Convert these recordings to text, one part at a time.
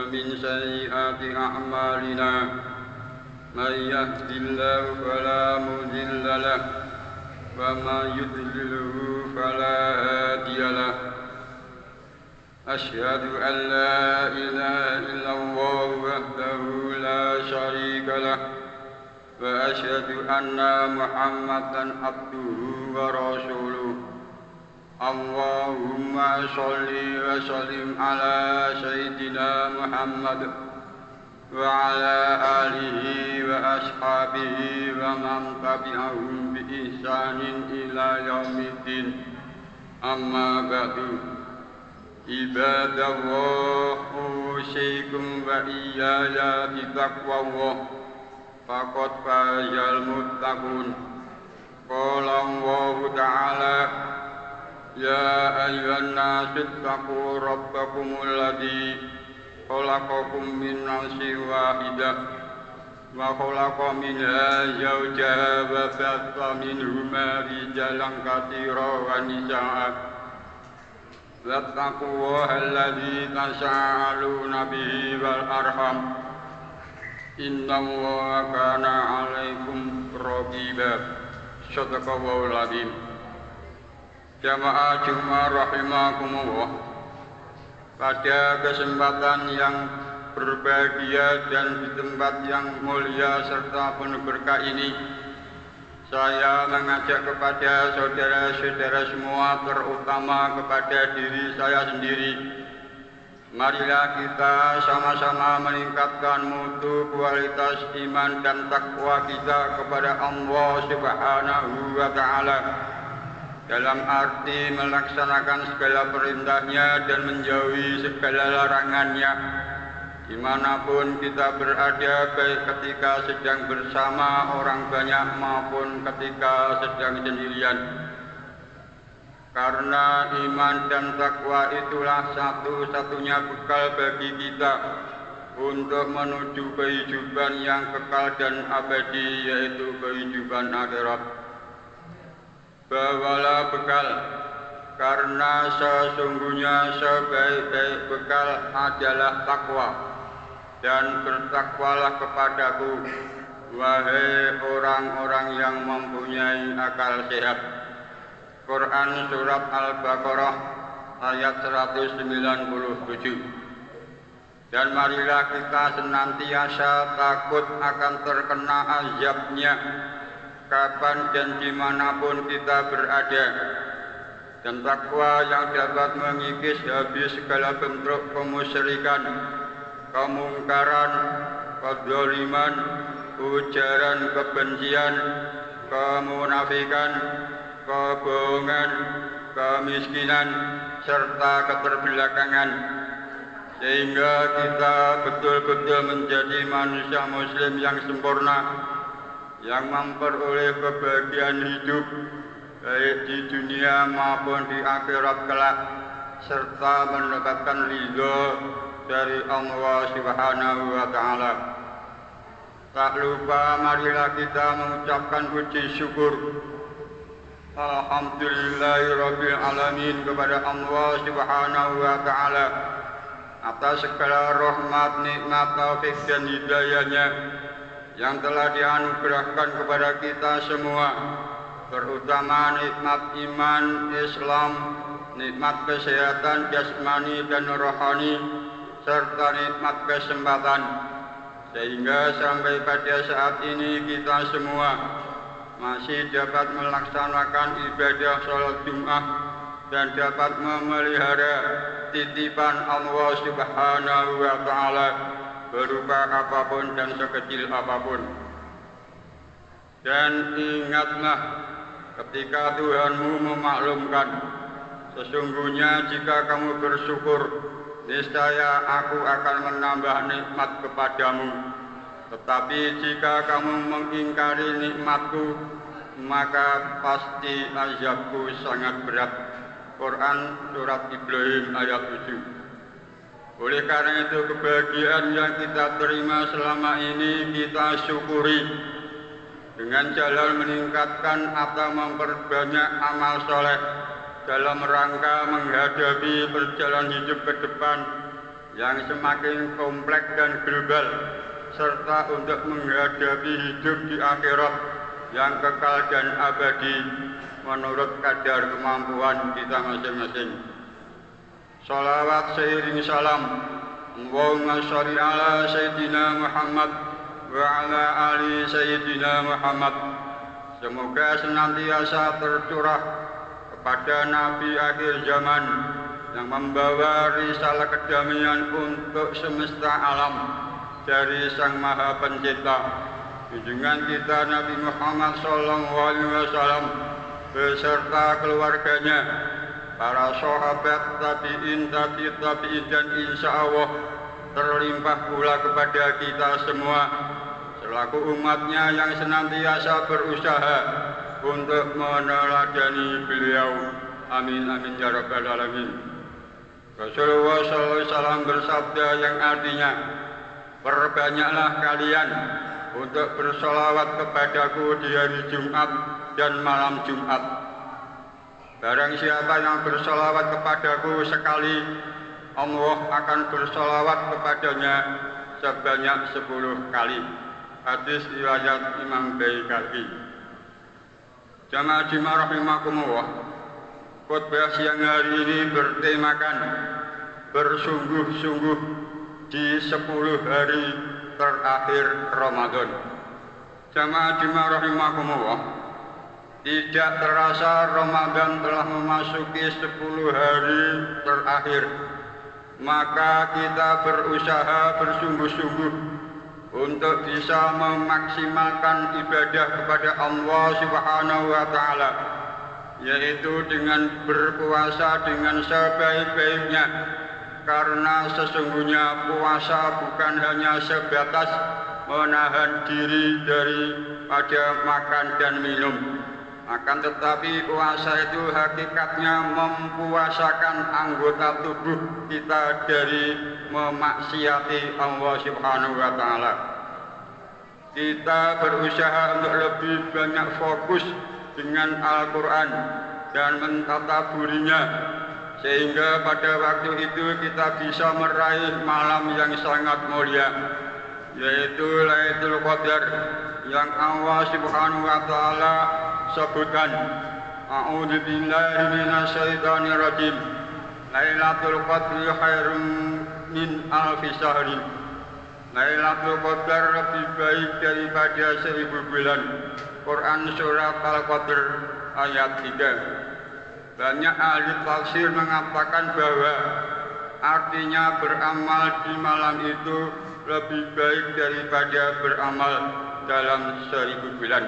ومن سيئات أعمالنا من يهد الله فلا مضل له ومن يضلله فلا هادي له أشهد أن لا إله إلا الله وحده لا شريك له وأشهد أن محمدا عبده ورسوله اللهم صل وسلم على سيدنا محمد وعلى آله وأصحابه ومن تبعهم بإحسان إلى يوم الدين أما بعد عباد الله أوصيكم وإياي بتقوى الله فقد فاز المتقون قال الله تعالى يا أيها الناس اتقوا ربكم الذي خلقكم من نفس واحدة وخلق منها زوجها وبث منهما رجالا كثيرا ونساء واتقوا الله الذي تساءلون به والأرحام إن الله كان عليكم رقيبا صدق الله العظيم. Jamaah Jumat rahimakumullah, pada kesempatan yang berbahagia dan di tempat yang mulia serta penuh berkah ini, saya mengajak kepada saudara-saudara semua, terutama kepada diri saya sendiri, marilah kita sama-sama meningkatkan mutu kualitas iman dan takwa kita kepada Allah Subhanahu wa Ta'ala, dalam arti melaksanakan segala perintahnya dan menjauhi segala larangannya dimanapun kita berada, baik ketika sedang bersama orang banyak maupun ketika sedang sendirian. Karena iman dan takwa itulah satu-satunya bekal bagi kita untuk menuju kehidupan yang kekal dan abadi, yaitu kehidupan akhirat. Bawalah bekal, karena sesungguhnya sebaik-baik bekal adalah takwa, dan bertakwalah kepadaku, wahai orang-orang yang mempunyai akal sehat. Quran Surat Al-Baqarah ayat 197. Dan marilah kita senantiasa takut akan terkena azabnya kapan dan dimanapun kita berada, dan takwa yang dapat mengikis habis segala bentuk kemusyrikan, kemungkaran, kedzaliman, ujaran kebencian, kemunafikan, kebohongan, kemiskinan, serta keterbelakangan, sehingga kita betul-betul menjadi manusia muslim yang sempurna, yang memperoleh kebahagiaan hidup baik di dunia maupun di akhirat kelak, serta mendapatkan ridho dari Allah Subhanahu wa Ta'ala. Tak lupa marilah kita mengucapkan puji syukur Alhamdulillahirabbil alamin kepada Allah Subhanahu wa Ta'ala atas segala rahmat, nikmat, taufik dan hidayahnya yang telah dianugerahkan kepada kita semua, terutama nikmat iman Islam, nikmat kesehatan jasmani dan rohani, serta nikmat kesempatan, sehingga sampai pada saat ini kita semua masih dapat melaksanakan ibadah sholat Jumat dan dapat memelihara titipan Allah Subhanahu wa Ta'ala berupa apapun dan sekecil apapun. Dan ingatlah ketika Tuhanmu memaklumkan, sesungguhnya jika kamu bersyukur, niscaya aku akan menambah nikmat kepadamu. Tetapi jika kamu mengingkari nikmatku, maka pasti azabku sangat berat. Quran Surat Ibrahim ayat 7. Oleh karena itu, kebahagiaan yang kita terima selama ini kita syukuri dengan jalan meningkatkan atau memperbanyak amal soleh dalam rangka menghadapi perjalanan hidup ke depan yang semakin kompleks dan global, serta untuk menghadapi hidup di akhirat yang kekal dan abadi menurut kadar kemampuan kita masing-masing. Salawat seiring salam, Allahumma sholli ala Sayyidina Muhammad wa ala ali Sayyidina Muhammad. Semoga senantiasa tercurah kepada Nabi akhir zaman yang membawa risalah kedamaian untuk semesta alam dari Sang Maha Pencipta, junjungan kita Nabi Muhammad SAW beserta keluarganya, para sahabat, tabi'in, tabi'in, dan insya Allah terlimpah pula kepada kita semua selaku umatnya yang senantiasa berusaha untuk meneladani beliau. Amin amin ya rabbal alamin. Rasulullah SAW bersabda yang artinya, perbanyaklah kalian untuk bersolawat kepadaku di hari Jumat dan malam Jumat. Barang siapa yang bersolawat kepadaku sekali, Allah akan bersolawat kepadanya sebanyak 10 kali. Hadis riwayat Imam Baihaqi. Jamaah jemaah rahimakumullah, khutbah siang hari ini bertemakan bersungguh-sungguh di 10 hari terakhir Ramadan. Jamaah jemaah rahimakumullah, tidak terasa Ramadan telah memasuki 10 hari terakhir. Maka kita berusaha bersungguh-sungguh untuk bisa memaksimalkan ibadah kepada Allah Subhanahu wa Ta'ala, yaitu dengan berpuasa dengan sebaik-baiknya, karena sesungguhnya puasa bukan hanya sebatas menahan diri daripada makan dan minum, akan tetapi puasa itu hakikatnya mempuasakan anggota tubuh kita dari memaksiati Allah Subhanahu wa Ta'ala. Kita berusaha untuk lebih banyak fokus dengan Al-Quran dan mentadaburinya, sehingga pada waktu itu kita bisa meraih malam yang sangat mulia, yaitu Lailatul Qadar, yang Allah Subhanahu wa Ta'ala sebutkan, A'udzu billahi minasyaitonir rajim, Lailatul Qadri khairum min alfi syahrin. Lailatul Qadar lebih baik daripada 1000 bulan. Quran surat Al-Qadr ayat 3. Banyak ahli tafsir mengatakan bahwa artinya beramal di malam itu lebih baik daripada beramal dalam 1000 bulan.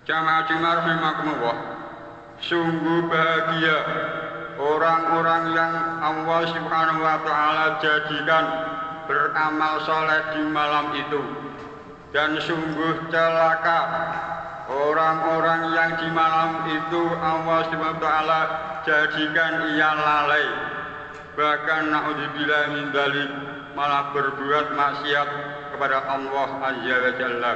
Jamaah rahimakumullah, sungguh bahagia orang-orang yang Allah Subhanahu wa Ta'ala jadikan beramal soleh di malam itu, dan sungguh celaka orang-orang yang di malam itu Allah Subhanahu wa Ta'ala jadikan ia lalai, bahkan naudzubillah min dzalik, malah berbuat maksiat kepada Allah Azza wa Jalla.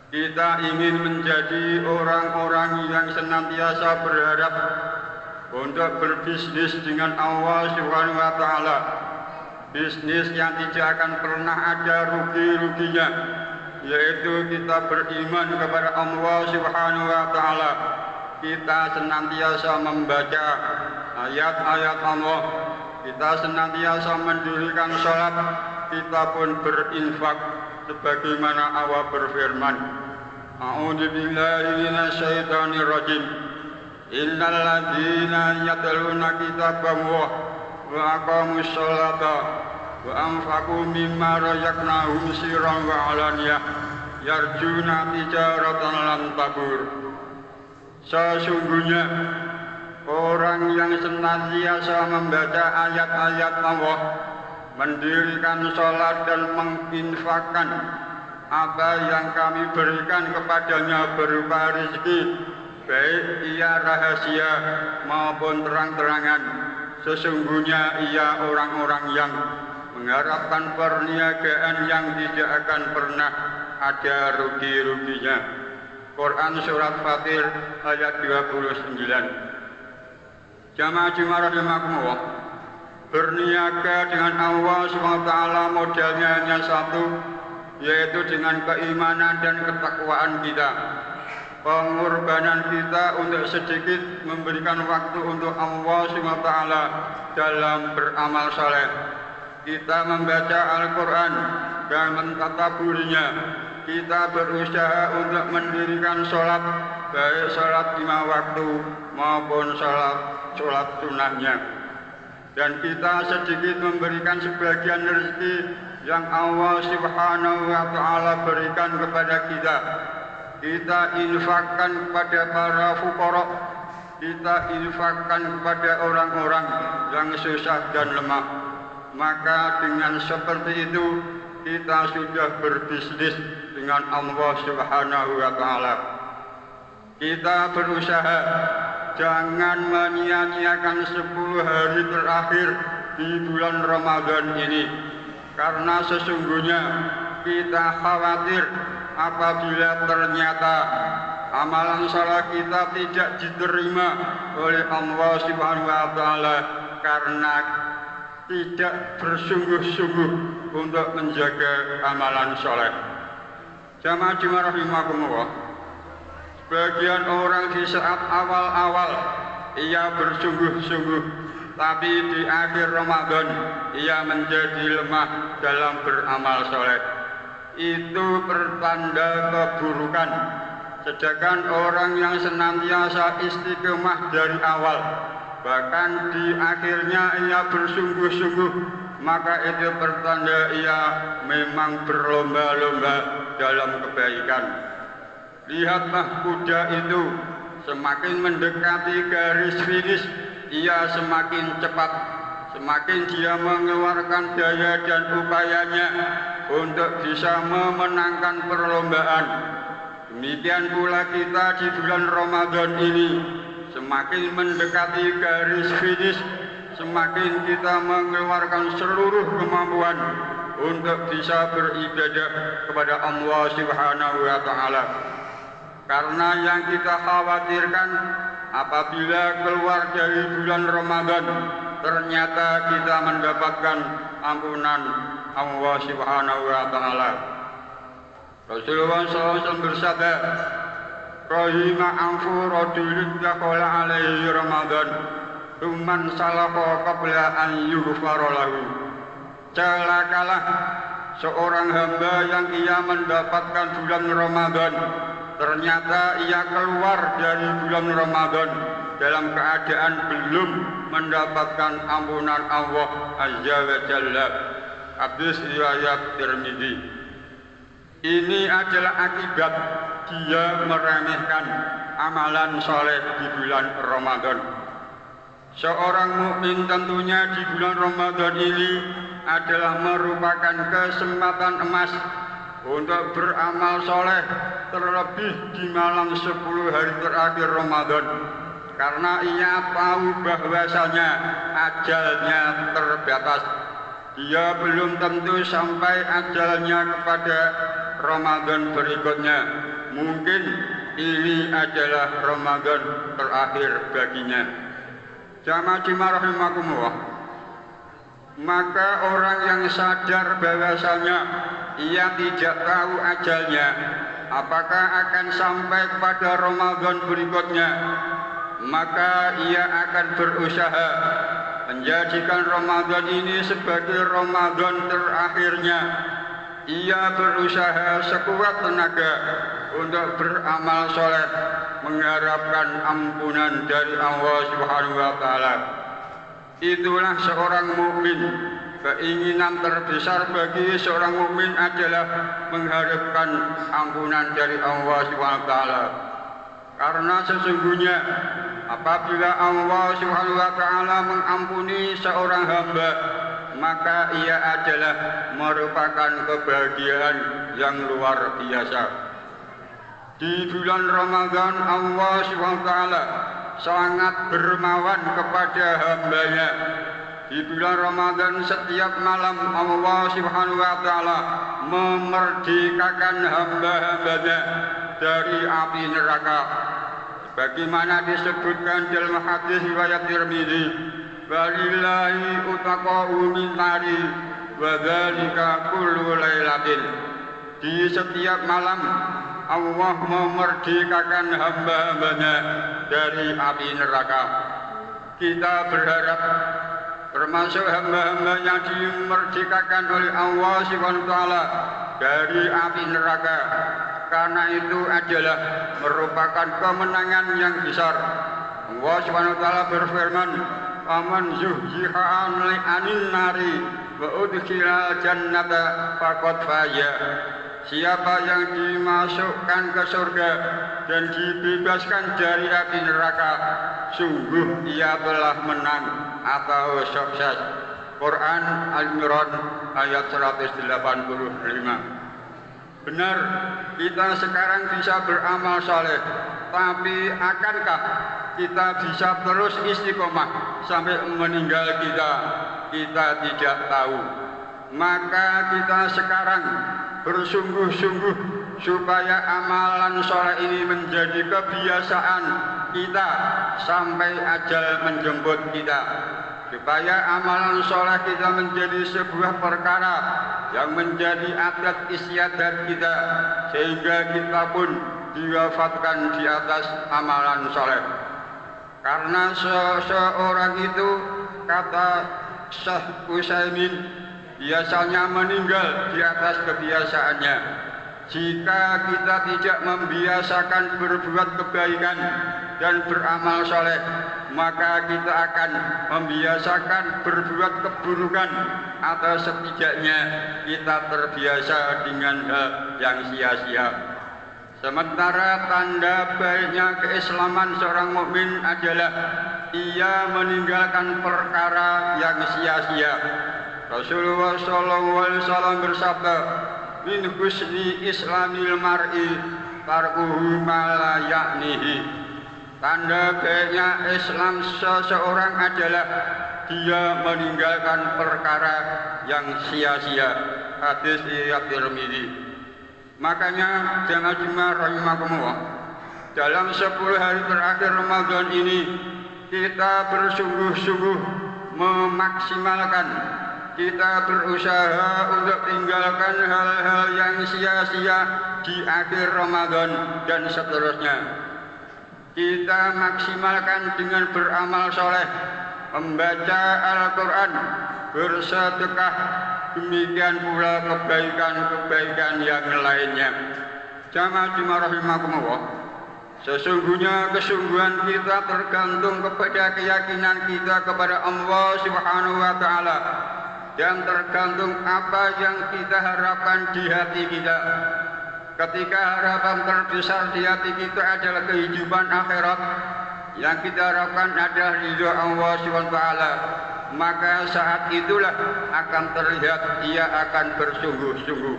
Kita ingin menjadi orang-orang yang senantiasa berharap untuk berbisnis dengan Allah Subhanahu wa Ta'ala, bisnis yang tidak akan pernah ada rugi-ruginya, yaitu kita beriman kepada Allah Subhanahu wa Ta'ala. Kita senantiasa membaca ayat-ayat Allah, kita senantiasa mendirikan sholat, kita pun berinfak sebagaimana Allah berfirman, A'udzu billahi minasyaitonir rajim, Innal ladzina yatluna kitaballah wa aqamus sholata wa anfaqu mimma razaqnahum sirran wa alaniyah yarjuna tijaratan lan tabur. Sesungguhnya orang yang senantiasa membaca ayat-ayat Allah, mendirikan sholat dan menginfakkan apa yang kami berikan kepadanya berupa rezeki, baik ia rahasia maupun terang-terangan, sesungguhnya ia orang-orang yang mengharapkan perniagaan yang tidak akan pernah ada rugi-ruginya. Quran surat Fatir ayat 29. Jamaah rahimakumullah, berniaga dengan Allah SWT modalnya hanya satu, yaitu dengan keimanan dan ketakwaan kita. Pengorbanan kita untuk sedikit memberikan waktu untuk Allah SWT dalam beramal saleh. Kita membaca Al-Quran dan mentadaburinya. Kita berusaha untuk mendirikan sholat, baik sholat 5 waktu maupun sholat sunnahnya. Dan kita sedikit memberikan sebagian rezeki yang Allah Subhanahu wa Ta'ala berikan kepada kita. Kita infakkan kepada para fuqara, kita infakkan kepada orang-orang yang susah dan lemah. Maka dengan seperti itu kita sudah berbisnis dengan Allah Subhanahu wa Ta'ala. Kita berusaha jangan menyia-nyiakan 10 hari terakhir di bulan Ramadan ini, karena sesungguhnya kita khawatir apabila ternyata amalan salat kita tidak diterima oleh Allah Subhanahu wa Ta'ala karena tidak bersungguh-sungguh untuk menjaga amalan salat. Jamaah rahimakumullah, sebagian orang di saat awal-awal ia bersungguh-sungguh, tapi di akhir Ramadan ia menjadi lemah dalam beramal saleh. Itu pertanda keburukan. Sedangkan orang yang senantiasa istiqomah dari awal, bahkan di akhirnya ia bersungguh-sungguh, maka itu pertanda ia memang berlomba-lomba dalam kebaikan. Lihatlah kuda itu, semakin mendekati garis finish, ia semakin cepat. Semakin dia mengeluarkan daya dan upayanya untuk bisa memenangkan perlombaan. Demikian pula kita di bulan Ramadan ini, semakin mendekati garis finish, semakin kita mengeluarkan seluruh kemampuan untuk bisa beribadah kepada Allah Subhanahu wa Ta'ala. Karena yang kita khawatirkan apabila keluar dari bulan Ramadan ternyata kita mendapatkan ampunan Allah Subhanahu wa Ta'ala. Rasulullah SAW bersabda, "Rahima anfu rajulun dakhala alaihi Ramadan, tsumman salaqa qabla an yughfara lahu." Celakalah seorang hamba yang ia mendapatkan bulan Ramadan, ternyata ia keluar dari bulan Ramadan dalam keadaan belum mendapatkan ampunan Allah Azza wa Jalla. Hadis riwayat Tirmidzi. Ini adalah akibat dia meremehkan amalan soleh di bulan Ramadan. Seorang mukmin tentunya di bulan Ramadan ini adalah merupakan kesempatan emas untuk beramal soleh, terlebih di malam 10 hari terakhir Ramadan, karena ia tahu bahwasanya ajalnya terbatas. Dia belum tentu sampai ajalnya kepada Ramadan berikutnya. Mungkin ini adalah Ramadan terakhir baginya. Jamaah rahimakumullah, maka orang yang sadar bahwasanya ia tidak tahu ajalnya apakah akan sampai kepada Ramadan berikutnya, maka ia akan berusaha menjadikan Ramadan ini sebagai Ramadan terakhirnya. Ia berusaha sekuat tenaga untuk beramal soleh, mengharapkan ampunan dari Allah Subhanahu wa Ta'ala. Itulah seorang mukmin. Keinginan terbesar bagi seorang mukmin adalah mengharapkan ampunan dari Allah Subhanahu wa Ta'ala. Karena sesungguhnya apabila Allah Subhanahu wa Ta'ala mengampuni seorang hamba, maka ia adalah merupakan kebahagiaan yang luar biasa. Di bulan Ramadan Allah Subhanahu wa Ta'ala sangat dermawan kepada hambanya. Di bulan Ramadan setiap malam Allah Subhanahu wa Ta'ala memerdekakan hamba-hambanya dari api neraka. Bagaimana disebutkan dalam hadis riwayat Tirmidzi, walillahi utaqa'u min nari wa dzalika kullu lailatin. Di setiap malam Allah memerdekakan hamba-hambanya dari api neraka. Kita berharap termasuk hamba-hamba yang dimerdekakan oleh Allah SWT dari api neraka, karena itu adalah merupakan kemenangan yang besar. Allah SWT berfirman, "Faman zuhziha 'anil nari wa udkhilal jannata faqad faza." Siapa yang dimasukkan ke surga dan dibebaskan dari api neraka, sungguh ia telah menang atau sukses. Quran Al-Imran ayat 185. Benar, kita sekarang bisa beramal saleh, tapi akankah kita bisa terus istiqomah sampai meninggal kita? Kita tidak tahu. Maka kita sekarang bersungguh-sungguh supaya amalan soleh ini menjadi kebiasaan kita sampai ajal menjemput kita, supaya amalan soleh kita menjadi sebuah perkara yang menjadi adat istiadat kita, sehingga kita pun diwafatkan di atas amalan soleh. Karena seseorang itu, kata Syekh Utsaimin, biasanya meninggal di atas kebiasaannya. Jika kita tidak membiasakan berbuat kebaikan dan beramal soleh, maka kita akan membiasakan berbuat keburukan, atau setidaknya kita terbiasa dengan hal yang sia-sia. Sementara tanda baiknya keislaman seorang mukmin adalah ia meninggalkan perkara yang sia-sia. Rasulullah SAW bersabda, "Min husni islamil mar'i tarkuhu ma la ya'nihi." Tanda baiknya Islam seseorang adalah dia meninggalkan perkara yang sia-sia. Hadis riwayat Tirmidzi. Makanya jemaah rahimakumullah, dalam 10 hari terakhir Ramadan ini kita bersungguh-sungguh memaksimalkan, kita berusaha untuk tinggalkan hal-hal yang sia-sia di akhir Ramadan dan seterusnya. Kita maksimalkan dengan beramal soleh, membaca Al-Quran, bersedekah, demikian pula kebaikan-kebaikan yang lainnya. Jamaah rahimakumullah, sesungguhnya kesungguhan kita tergantung kepada keyakinan kita kepada Allah Subhanahu wa Ta'ala, dan tergantung apa yang kita harapkan di hati kita. Ketika harapan terbesar di hati kita adalah kehidupan akhirat, yang kita harapkan adalah ridho Allah SWT, maka saat itulah akan terlihat ia akan bersungguh-sungguh.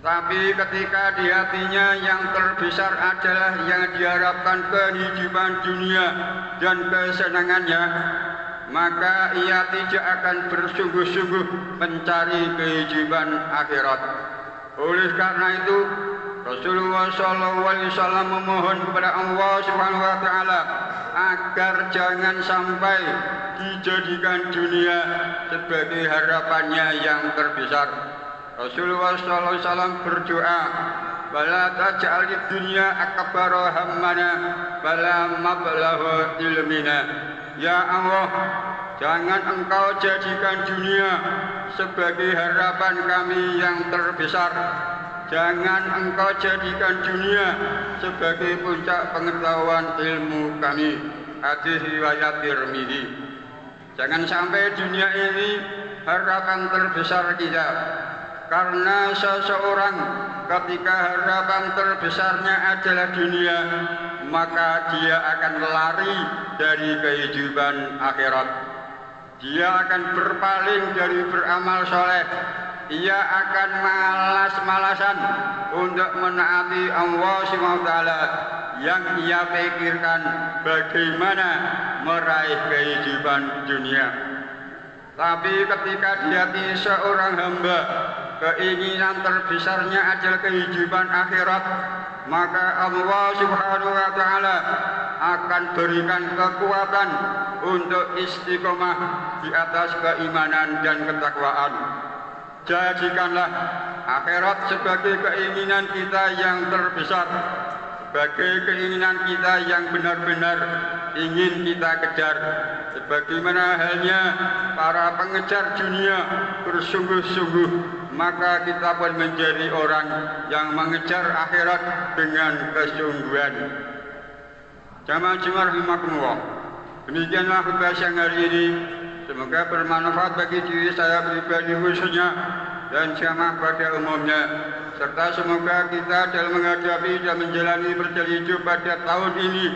Tapi ketika di hatinya yang terbesar adalah yang diharapkan kehidupan dunia dan kesenangannya, maka ia tidak akan bersungguh-sungguh mencari kehidupan akhirat. Oleh karena itu, Rasulullah SAW memohon kepada Allah Subhanahu wa Ta'ala agar jangan sampai dijadikan dunia sebagai harapannya yang terbesar. Rasulullah SAW berdoa, "Wala taj'al dunya akbara hammana wala mablagha ilmina." Ya Allah, jangan Engkau jadikan dunia sebagai harapan kami yang terbesar. Jangan Engkau jadikan dunia sebagai puncak pengetahuan ilmu kami. Hadis riwayat Tirmidzi. Jangan sampai dunia ini harapan terbesar kita. Karena seseorang ketika harapan terbesarnya adalah dunia, maka dia akan lari dari kehidupan akhirat. Dia akan berpaling dari beramal soleh. Ia akan malas-malasan untuk menaati Allah SWT, yang ia pikirkan bagaimana meraih kehidupan dunia. Tapi ketika di hati seorang hamba keinginan terbesarnya adalah kehidupan akhirat, maka Allah Subhanahu wa Ta'ala akan berikan kekuatan untuk istiqomah di atas keimanan dan ketakwaan. Jadikanlah akhirat sebagai keinginan kita yang terbesar, sebagai keinginan kita yang benar-benar ingin kita kejar. Sebagaimana halnya para pengejar dunia bersungguh-sungguh, maka kita pun menjadi orang yang mengejar akhirat dengan kesungguhan. Jamaah Jumat rahimakumullah. Demikianlah khutbah siang hari ini. Semoga bermanfaat bagi diri saya pribadi khususnya dan jamaah pada umumnya, serta semoga kita dalam menghadapi dan menjalani perjalanan hidup pada tahun ini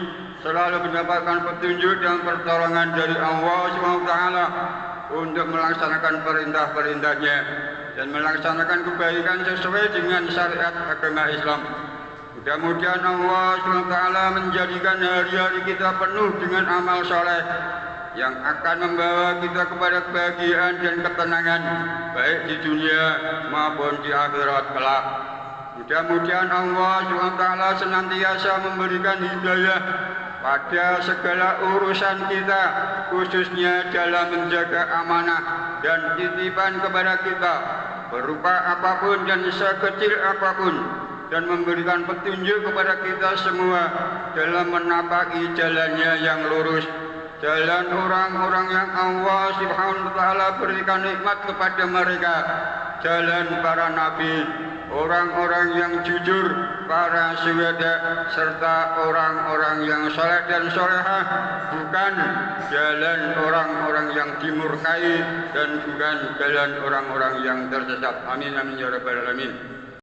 selalu mendapatkan petunjuk dan pertolongan dari Allah SWT untuk melaksanakan perintah-perintahnya dan melaksanakan kebaikan sesuai dengan syariat agama Islam. Mudah-mudahan Allah SWT menjadikan hari-hari kita penuh dengan amal soleh yang akan membawa kita kepada kebahagiaan dan ketenangan baik di dunia maupun di akhirat kelak. Mudah-mudahan Allah SWT senantiasa memberikan hidayah pada segala urusan kita, khususnya dalam menjaga amanah dan titipan kepada kita berupa apapun dan sekecil apapun, dan memberikan petunjuk kepada kita semua dalam menapaki jalannya yang lurus, jalan orang-orang yang Allah Subhanahu wa taala berikan nikmat kepada mereka, jalan para nabi, orang-orang yang jujur, para syuhada, serta orang-orang yang saleh dan solehah, bukan jalan orang-orang yang dimurkai dan bukan jalan orang-orang yang tersesat. Amin amin ya rabbal alamin.